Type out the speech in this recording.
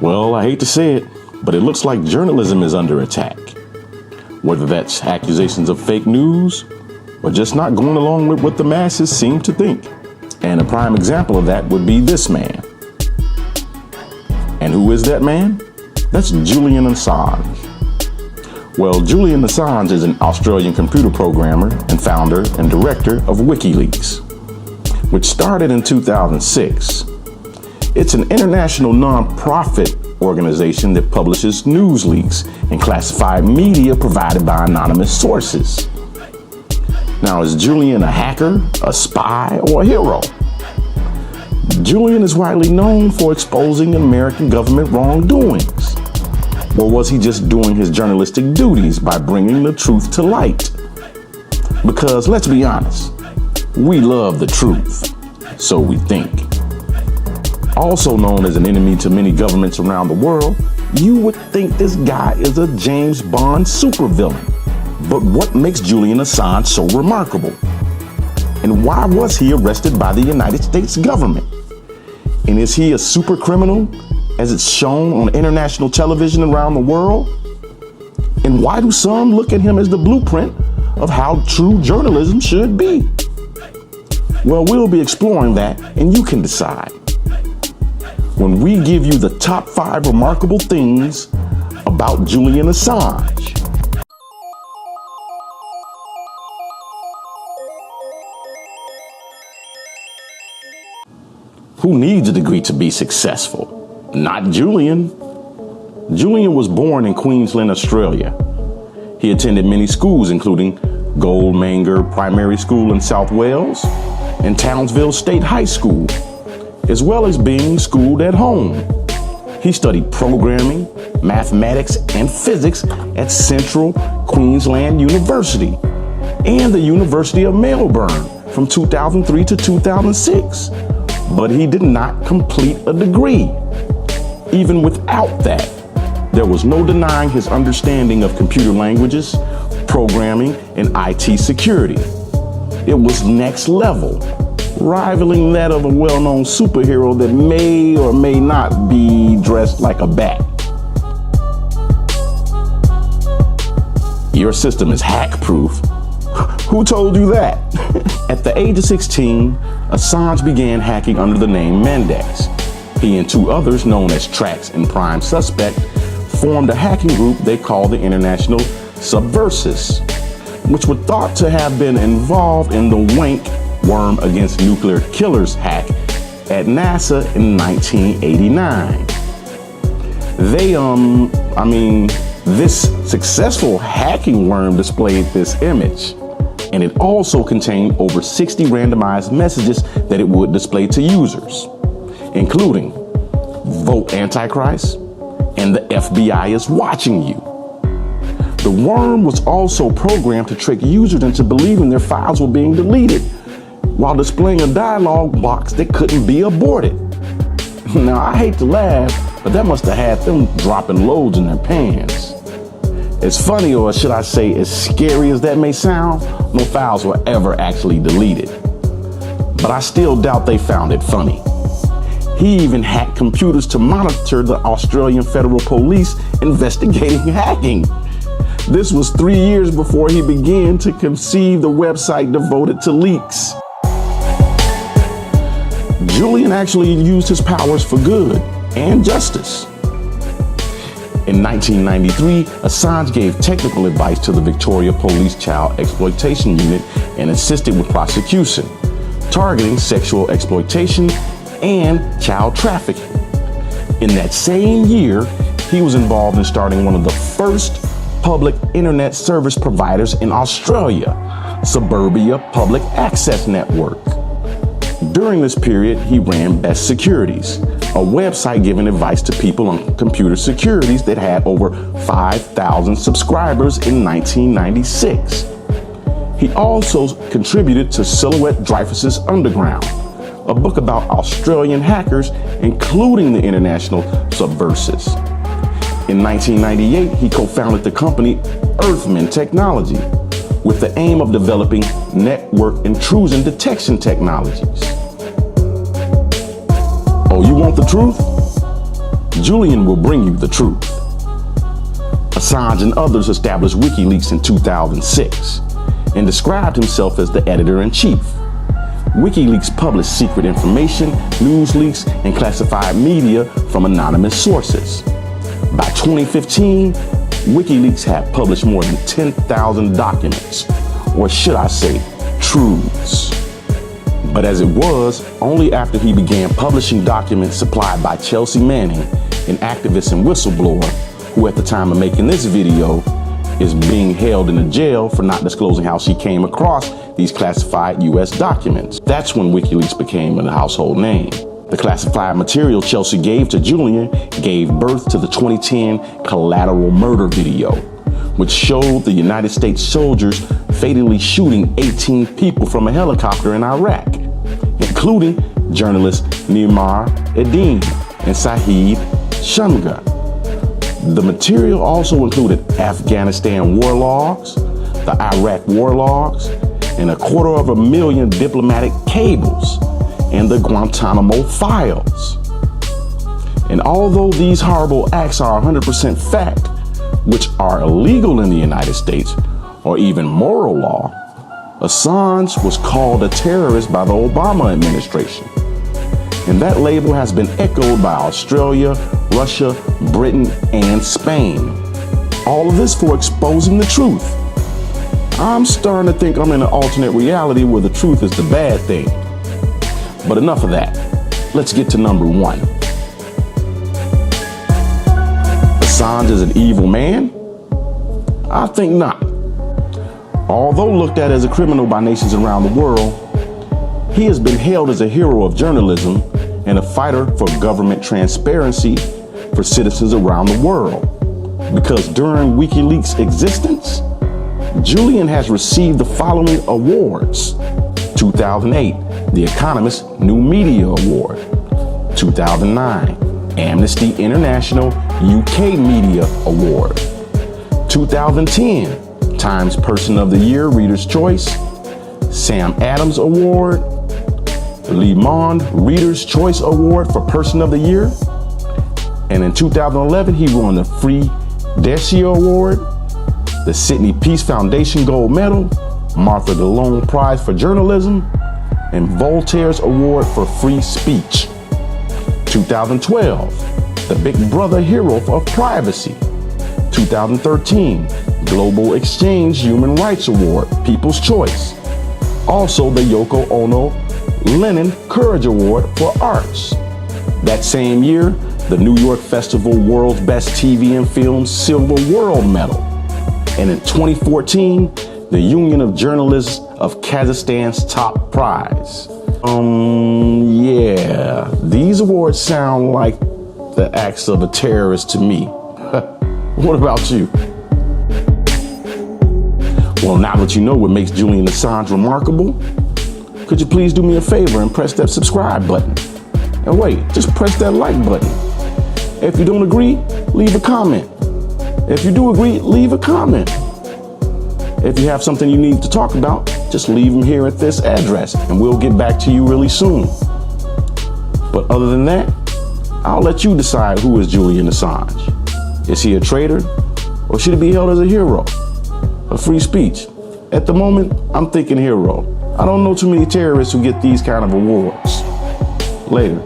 Well, I hate to say it, but it looks like journalism is under attack. Whether that's accusations of fake news or just not going along with what the masses seem to think. And a prime example of that would be this man. And who is that man? That's Julian Assange. Well, Julian Assange is an Australian computer programmer and founder and director of WikiLeaks, which started in 2006. It's an international non-profit organization that publishes news leaks and classified media provided by anonymous sources. Now, is Julian a hacker, a spy, or a hero? Julian is widely known for exposing American government wrongdoings. Or was he just doing his journalistic duties by bringing the truth to light? Because let's be honest, we love the truth, so we think. Also known as an enemy to many governments around the world, you would think this guy is a James Bond supervillain. But what makes Julian Assange so remarkable? And why was he arrested by the United States government? And is he a super criminal, as it's shown on international television around the world? And why do some look at him as the blueprint of how true journalism should be? Well, we'll be exploring that, and you can decide when we give you the top 5 remarkable things about Julian Assange. Who needs a degree to be successful? Not Julian. Julian was born in Queensland, Australia. He attended many schools, including Goldmanger Primary School in South Wales and Townsville State High School, as well as being schooled at home. He studied programming, mathematics, and physics at Central Queensland University and the University of Melbourne from 2003 to 2006. But he did not complete a degree. Even without that, there was no denying his understanding of computer languages, programming, and IT security. It was next level, rivaling that of a well-known superhero that may or may not be dressed like a bat. Your system is hack-proof. Who told you that? At the age of 16, Assange began hacking under the name Mendex. He and 2 others, known as Trax and Prime Suspect, formed a hacking group they called the International Subversives, which were thought to have been involved in the Wank Worm Against Nuclear Killers hack at NASA in 1989. This successful hacking worm displayed this image, and it also contained over 60 randomized messages that it would display to users, including "Vote Antichrist" and "The FBI is watching you." The worm was also programmed to trick users into believing their files were being deleted, while displaying a dialog box that couldn't be aborted. Now, I hate to laugh, but that must have had them dropping loads in their pants. As funny, or should I say as scary as that may sound, no files were ever actually deleted. But I still doubt they found it funny. He even hacked computers to monitor the Australian Federal Police investigating hacking. This was 3 years before he began to conceive the website devoted to leaks. Julian actually used his powers for good and justice. In 1993, Assange gave technical advice to the Victoria Police Child Exploitation Unit and assisted with prosecution, targeting sexual exploitation and child trafficking. In that same year, he was involved in starting one of the first public internet service providers in Australia, Suburbia Public Access Network. During this period, he ran Best Securities, a website giving advice to people on computer securities that had over 5,000 subscribers in 1996. He also contributed to Silhouette Dreyfus's Underground, a book about Australian hackers, including the International Subversives. In 1998, he co-founded the company Earthman Technology with the aim of developing network intrusion detection technologies. Oh, you want the truth? Julian will bring you the truth. Assange and others established WikiLeaks in 2006 and described himself as the editor-in-chief. WikiLeaks published secret information, news leaks, and classified media from anonymous sources. By 2015, WikiLeaks had published more than 10,000 documents, or should I say, truths. But as it was, only after he began publishing documents supplied by Chelsea Manning, an activist and whistleblower, who at the time of making this video is being held in a jail for not disclosing how she came across these classified US documents. That's when WikiLeaks became a household name. The classified material Chelsea gave to Julian gave birth to the 2010 collateral murder video, which showed the United States soldiers fatally shooting 18 people from a helicopter in Iraq, including journalists Niamar Eddine and Sahib Shamgar. The material also included Afghanistan war logs, the Iraq war logs, and 250,000 diplomatic cables, and the Guantanamo files. And although these horrible acts are 100% fact, which are illegal in the United States, or even moral law, Assange was called a terrorist by the Obama administration. And that label has been echoed by Australia, Russia, Britain, and Spain. All of this for exposing the truth. I'm starting to think I'm in an alternate reality where the truth is the bad thing. But enough of that. Let's get to number one. Assange is an evil man? I think not. Although looked at as a criminal by nations around the world, he has been hailed as a hero of journalism and a fighter for government transparency for citizens around the world. Because during WikiLeaks' existence, Julian has received the following awards. 2008, The Economist New Media Award. 2009, Amnesty International UK Media Award. 2010, Times Person of the Year, Reader's Choice. Sam Adams Award. Le Monde Reader's Choice Award for Person of the Year. And in 2011, he won the Free Decio Award, the Sydney Peace Foundation Gold Medal, Martha DeLone Prize for Journalism, and Voltaire's Award for Free Speech. 2012, the Big Brother Hero of Privacy. 2013, Global Exchange Human Rights Award, People's Choice. Also the Yoko Ono Lenin Courage Award for Arts. That same year, the New York Festival World's Best TV and Film Silver World Medal. And in 2014, the Union of Journalists of Kazakhstan's top prize. Yeah, these awards sound like the acts of a terrorist to me. What about you? Well, now that you know what makes Julian Assange remarkable, could you please do me a favor and press that subscribe button? And wait, just press that like button. If you don't agree, leave a comment. If you do agree, leave a comment. If you have something you need to talk about, just leave them here at this address and we'll get back to you really soon. But other than that, I'll let you decide who is Julian Assange. Is he a traitor or should he be held as a hero? A free speech? At the moment, I'm thinking hero. I don't know too many terrorists who get these kind of awards. Later.